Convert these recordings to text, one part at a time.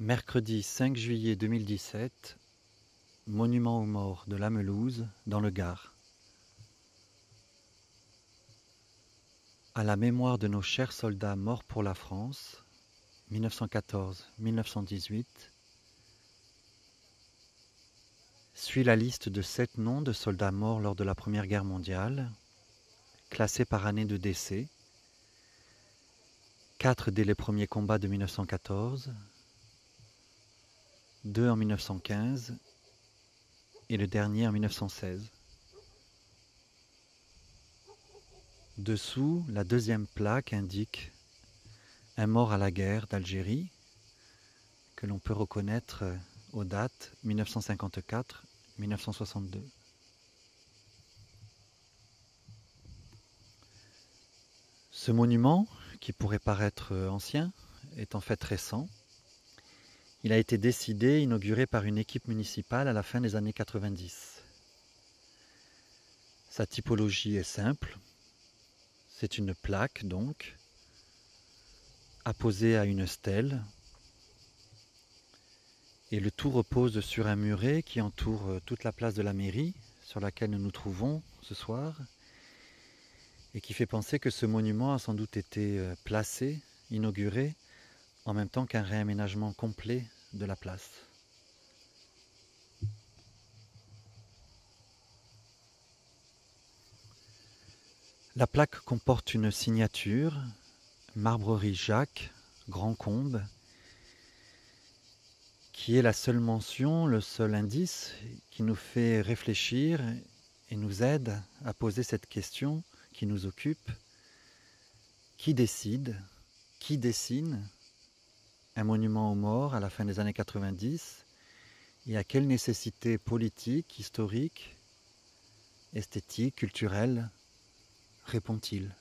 Mercredi 5 juillet 2017, monument aux morts de La Melouse, dans le Gard. À la mémoire de nos chers soldats morts pour la France, 1914-1918, suit la liste de 7 noms de soldats morts lors de la Première Guerre mondiale, classés par année de décès, 4 dès les premiers combats de 1914, 2 en 1915 et le dernier en 1916. Dessous, la deuxième plaque indique un mort à la guerre d'Algérie, que l'on peut reconnaître aux dates 1954-1962. Ce monument, qui pourrait paraître ancien, est en fait récent. Il a été décidé et inauguré par une équipe municipale à la fin des années 90. Sa typologie est simple. C'est une plaque, donc, apposée à une stèle. Et le tout repose sur un muret qui entoure toute la place de la mairie, sur laquelle nous nous trouvons ce soir, et qui fait penser que ce monument a sans doute été placé, inauguré, en même temps qu'un réaménagement complet de la place. La plaque comporte une signature, Marbrerie Jacques, Grand Combe, qui est la seule mention, le seul indice qui nous fait réfléchir et nous aide à poser cette question qui nous occupe. Qui décide, qui dessine un monument aux morts à la fin des années 90 et à quelle nécessité politique, historique, esthétique, culturelle répond-il ?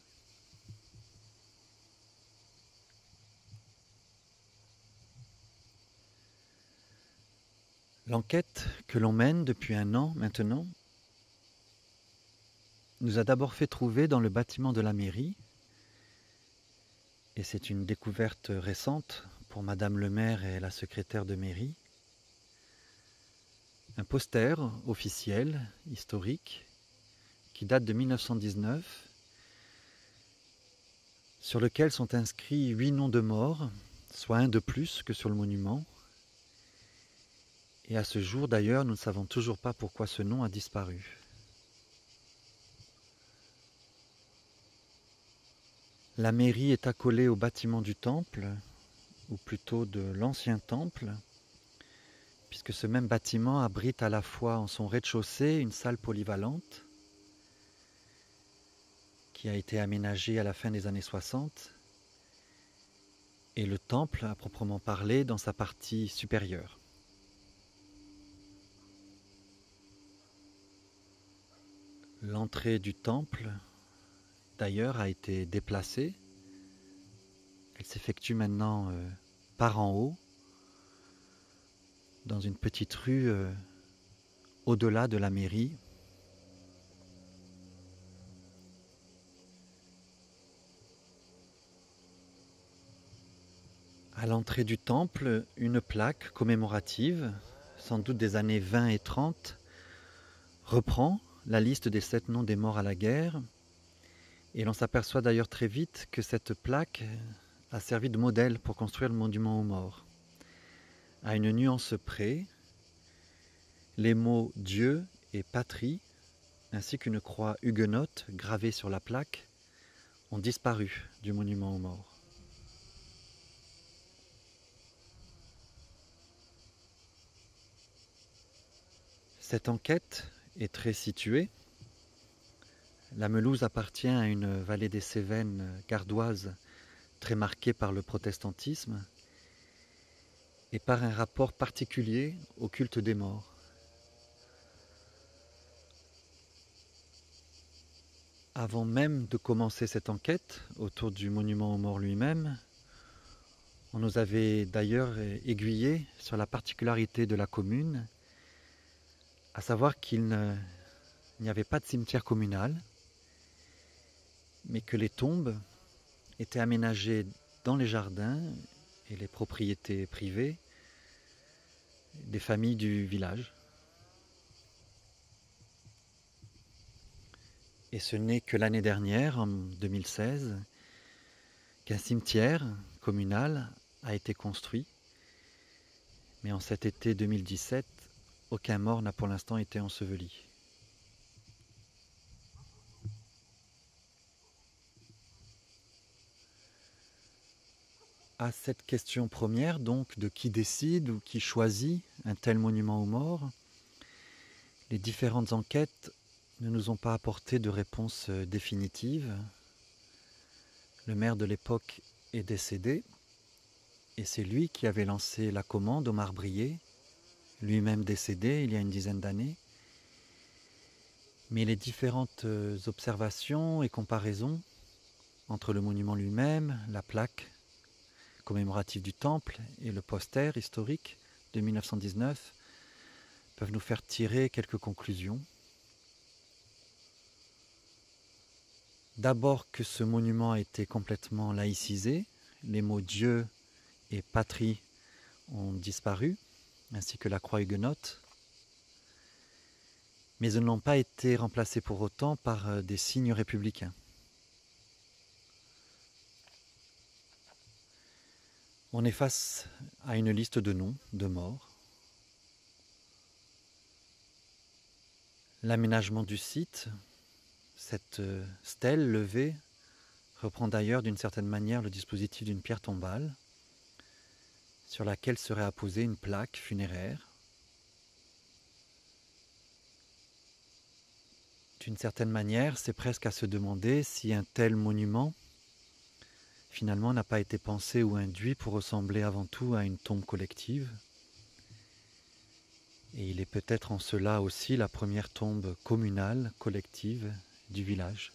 L'enquête que l'on mène depuis 1 an maintenant nous a d'abord fait trouver dans le bâtiment de la mairie, et c'est une découverte récente pour Madame le maire et la secrétaire de mairie, un poster officiel, historique, qui date de 1919, sur lequel sont inscrits 8 noms de morts, soit un de plus que sur le monument. Et à ce jour, d'ailleurs, nous ne savons toujours pas pourquoi ce nom a disparu. La mairie est accolée au bâtiment du temple, ou plutôt de l'ancien temple, puisque ce même bâtiment abrite à la fois en son rez-de-chaussée une salle polyvalente, qui a été aménagée à la fin des années 60, et le temple, à proprement parler, dans sa partie supérieure. L'entrée du temple, d'ailleurs, a été déplacée. Elle s'effectue maintenant par en haut, dans une petite rue au-delà de la mairie. À l'entrée du temple, une plaque commémorative, sans doute des années 20 et 30, reprend la liste des 7 noms des morts à la guerre. Et l'on s'aperçoit d'ailleurs très vite que cette plaque a servi de modèle pour construire le monument aux morts. À une nuance près, les mots Dieu et patrie, ainsi qu'une croix huguenote gravée sur la plaque, ont disparu du monument aux morts. Cette enquête est très située. La Melouse appartient à une vallée des Cévennes gardoise très marquée par le protestantisme et par un rapport particulier au culte des morts. Avant même de commencer cette enquête autour du monument aux morts lui-même, on nous avait d'ailleurs aiguillé sur la particularité de la commune, à savoir qu'il n'y avait pas de cimetière communal, mais que les tombes étaient aménagées dans les jardins et les propriétés privées des familles du village. Et ce n'est que l'année dernière, en 2016, qu'un cimetière communal a été construit. Mais en cet été 2017, aucun mort n'a pour l'instant été enseveli. À cette question première, donc, de qui décide ou qui choisit un tel monument aux morts, les différentes enquêtes ne nous ont pas apporté de réponse définitive. Le maire de l'époque est décédé et c'est lui qui avait lancé la commande au marbrier, lui-même décédé il y a une dizaine d'années. Mais les différentes observations et comparaisons entre le monument lui-même, la plaque commémorative du temple et le poster historique de 1919 peuvent nous faire tirer quelques conclusions. D'abord que ce monument a été complètement laïcisé, les mots Dieu et patrie ont disparu, ainsi que la croix huguenote, mais ils n'ont pas été remplacés pour autant par des signes républicains. On est face à une liste de noms, de morts. L'aménagement du site, cette stèle levée, reprend d'ailleurs d'une certaine manière le dispositif d'une pierre tombale, sur laquelle serait apposée une plaque funéraire. D'une certaine manière, c'est presque à se demander si un tel monument, finalement, n'a pas été pensé ou induit pour ressembler avant tout à une tombe collective. Et il est peut-être en cela aussi la première tombe communale, collective du village.